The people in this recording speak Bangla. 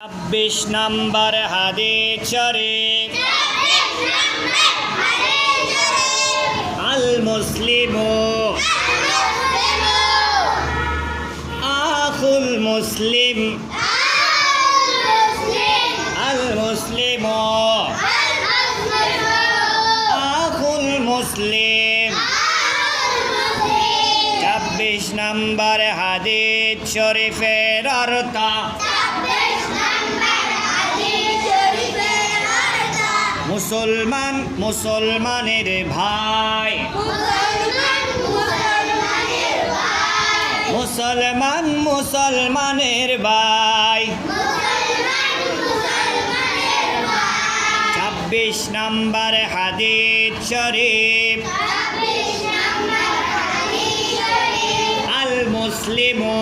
26 নম্বর হাদিস শরীফ আল মুসলিমু আখুল মুসলিম আল মুসলিমু আখুল মুসলিম 26 নম্বর হাদিস শরীফের অর্থ মুসলমান মুসলমানের ভাই, মুসলমান মুসলমানের ভাই। 26 নম্বর হাদিস শরীফ আল মুসলিমু